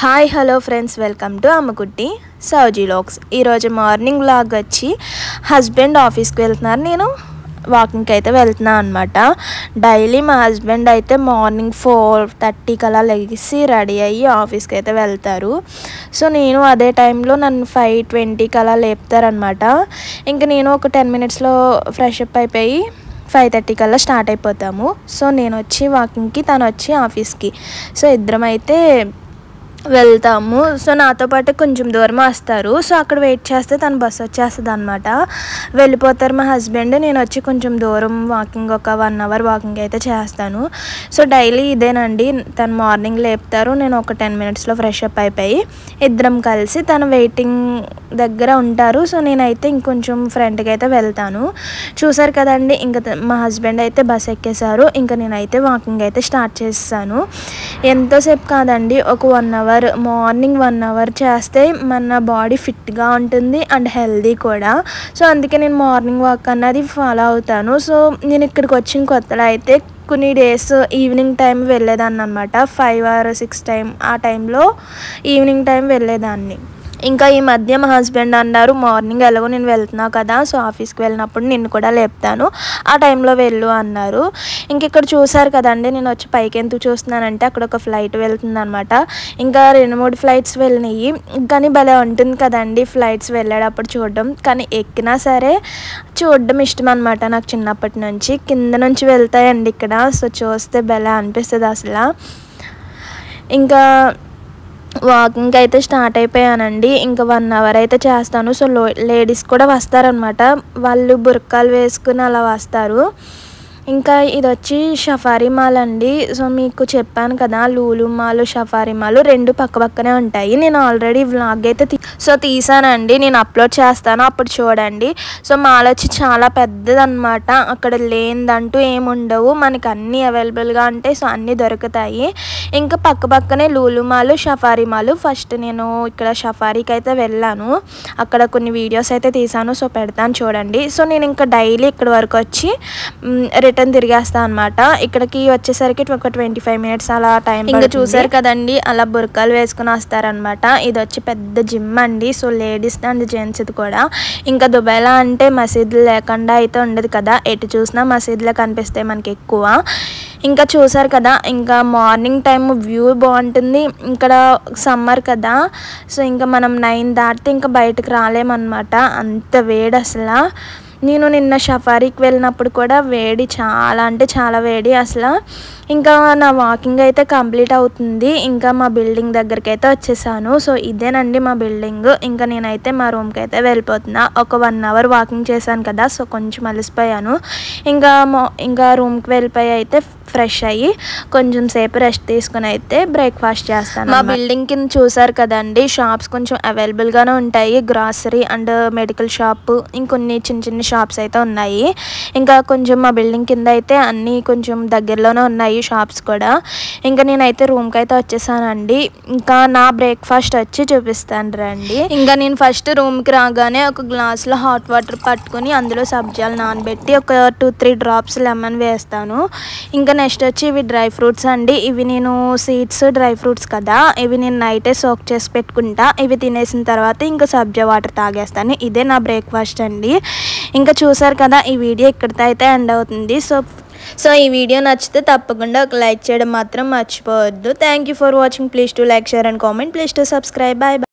Hi hello friends, welcome to Ammakutti Souji vlogs. ఈరోజు morning vlog వచ్చి husband ఆఫీస్కి వెళ్తున్నారు, నేను వాకింగ్కి అయితే వెళ్తున్నాను అనమాట. డైలీ మా హస్బెండ్ అయితే మార్నింగ్ 4:30 కలా లెగిసి రెడీ అయ్యి ఆఫీస్కి అయితే వెళ్తారు. సో నేను అదే టైంలో నన్ను 5:20 కలా లేపుతారనమాట. ఇంకా నేను ఒక 10 మినిట్స్లో ఫ్రెష్ అప్ అయిపోయి 5:30 కల్లా స్టార్ట్ అయిపోతాము. సో నేను వచ్చి వాకింగ్కి, తను వచ్చి ఆఫీస్కి. సో ఇద్దరం అయితే వెళ్తాము. సో నాతో పాటు కొంచెం దూరం వస్తారు. సో అక్కడ వెయిట్ చేస్తే తను బస్సు వచ్చేస్తుంది అనమాట. వెళ్ళిపోతారు మా హస్బెండ్. నేను వచ్చి కొంచెం దూరం వాకింగ్, ఒక 1 అవర్ వాకింగ్ అయితే చేస్తాను. సో డైలీ ఇదేనండి. తను మార్నింగ్ లేపుతారు, నేను ఒక 10 మినిట్స్లో ఫ్రెష్ అప్ అయిపోయి ఇద్దరం కలిసి తను వెయిటింగ్ దగ్గర ఉంటారు. సో నేనైతే ఇంకొంచెం ఫ్రంట్కి అయితే వెళ్తాను. చూసారు కదండి, ఇంకా మా హస్బెండ్ అయితే బస్ ఎక్కేశారు. ఇంకా నేనైతే వాకింగ్ అయితే స్టార్ట్ చేస్తాను. ఎంతోసేపు కాదండి, ఒక 1 అవర్, మార్నింగ్ 1 అవర్ చేస్తే మన బాడీ ఫిట్గా ఉంటుంది అండ్ హెల్దీ కూడా. సో అందుకే నేను మార్నింగ్ వాక్ అన్నది ఫాలో అవుతాను. సో నేను ఇక్కడికి వచ్చిన కొత్తలో అయితే కొన్ని డేస్ ఈవినింగ్ టైం వెళ్ళేదాన్ని అనమాట. 5 or 6 టైం, ఆ టైంలో ఈవినింగ్ టైం వెళ్ళేదాన్ని. ఇంకా ఈ మధ్య మా హస్బెండ్ అన్నారు, మార్నింగ్ ఎలాగో నేను వెళ్తున్నావు కదా, సో ఆఫీస్కి వెళ్ళినప్పుడు నిన్ను కూడా లేపుతాను, ఆ టైంలో వెళ్ళు అన్నారు. ఇంక ఇక్కడ చూసారు కదండి, నేను వచ్చి పైకి ఎందుకు చూస్తున్నానంటే అక్కడ ఒక ఫ్లైట్ వెళ్తుంది అనమాట. ఇంకా 2-3 ఫ్లైట్స్ వెళ్ళినాయి. కానీ భలే ఉంటుంది కదండి ఫ్లైట్స్ వెళ్ళేటప్పుడు చూడడం. కానీ ఎక్కినా సరే చూడడం ఇష్టం అనమాట నాకు చిన్నప్పటి నుంచి. కింద నుంచి వెళ్తాయండి ఇక్కడ. సో చూస్తే భలే అనిపిస్తుంది అసలు. ఇంకా వాకింగ్ అయితే స్టార్ట్ అయిపోయానండి. ఇంకా 1 అవర్ అయితే చేస్తాను. సో లేడీస్ కూడా వస్తారనమాట. వాళ్ళు బుర్కాలు వేసుకుని అలా వస్తారు. ఇంకా ఇది వచ్చి సఫారీ మాల్ అండి. సో మీకు చెప్పాను కదా, లూలు మాల్, సఫారీ మాల్ 2 పక్కనే ఉంటాయి. నేను ఆల్రెడీ వ్లాగ్ అయితే తీసానండి, నేను అప్లోడ్ చేస్తాను, అప్పుడు చూడండి. సో మాల్ వచ్చి చాలా పెద్దదన్నమాట. అక్కడ లేనిదంటూ ఏమి ఉండవు, మనకి అన్నీ అవైలబుల్గా ఉంటాయి. సో అన్నీ దొరుకుతాయి. ఇంకా పక్కనే Lulu mall, safari mall. First నేను ఇక్కడ సఫారీకి అయితే వెళ్ళాను, అక్కడ కొన్ని వీడియోస్ అయితే తీసాను. సో పెడతాను చూడండి. సో నేను ఇంకా డైలీ ఇక్కడ వరకు వచ్చి రిటర్న్ తిరిగేస్తాను అనమాట. ఇక్కడికి వచ్చేసరికి ఒక 25 మినిట్స్ అలా టైం. ఇంకా చూసారు కదండి, అలా బుర్కాలు వేసుకుని వస్తారనమాట. ఇది వచ్చి పెద్ద జిమ్ అండి. సో లేడీస్ అండ్ జెంట్స్ది కూడా. ఇంకా దుబాయ్లో అంటే మసీదులు లేకుండా అయితే ఉండదు కదా, ఎటు చూసినా మసీదులే కనిపిస్తాయి మనకి ఎక్కువ. ఇంకా చూసారు కదా, ఇంకా మార్నింగ్ టైం వ్యూ బాగుంటుంది. ఇక్కడ సమ్మర్ కదా, సో ఇంకా మనం 9 దాటితే ఇంకా బయటకు రాలేమన్నమాట, అంత వేడి అసలు. నేను నిన్న సఫారీకి వెళ్ళినప్పుడు కూడా వేడి, చాలా అంటే చాలా వేడి అసలు. ఇంకా నా వాకింగ్ అయితే కంప్లీట్ అవుతుంది. ఇంకా మా బిల్డింగ్ దగ్గరికి అయితే వచ్చేసాను. సో ఇదేనండి మా బిల్డింగ్. ఇంకా నేనైతే మా రూమ్కి అయితే వెళ్ళిపోతున్నా. ఒక 1 అవర్ వాకింగ్ చేశాను కదా, సో కొంచెం అలసిపోయాను. ఇంకా రూమ్కి వెళ్ళిపోయి అయితే ఫ్రెష్ అయ్యి కొంచెం సేపు రెస్ట్ తీసుకుని అయితే బ్రేక్ఫాస్ట్ చేస్తాను. మా బిల్డింగ్ కింద చూసారు కదండి, షాప్స్ కొంచెం అవైలబుల్గానే ఉంటాయి. గ్రాసరీ అండ్ మెడికల్ షాప్, ఇంకొన్ని చిన్న షాప్స్ అయితే ఉన్నాయి. ఇంకా కొంచెం మా బిల్డింగ్ కింద అయితే అన్నీ కొంచెం దగ్గరలోనే ఉన్నాయి షాప్స్ కూడా. ఇంకా నేనైతే రూమ్కి అయితే వచ్చేసానండి. ఇంకా నా బ్రేక్ఫాస్ట్ వచ్చి చూపిస్తాను రండి. ఇంకా నేను ఫస్ట్ రూమ్కి రాగానే ఒక గ్లాస్లో హాట్ వాటర్ పట్టుకుని అందులో సబ్జాలు నానబెట్టి ఒక 2-3 డ్రాప్స్ లెమన్ వేస్తాను. ఇంకా నెక్స్ట్ వచ్చి ఇవి డ్రై ఫ్రూట్స్ అండి. ఇవి నేను సీడ్స్ డ్రై ఫ్రూట్స్ కదా, ఇవి నేను నైటే సోక్ చేసి పెట్టుకుంటా. ఇవి తినేసిన తర్వాత ఇంకా సబ్జా వాటర్ తాగేస్తాను. ఇదే నా బ్రేక్ఫాస్ట్ అండి. ఇంకా చూసారు కదా, ఈ వీడియో ఇక్కడితో అయితే ఎండ్ అవుతుంది. సో ఈ వీడియో నచ్చితే తప్పకుండా ఒక లైక్ చేయడం మాత్రం మర్చిపోవద్దు. Thank you for watching. Please to like, share and comment. Please to subscribe. Bye.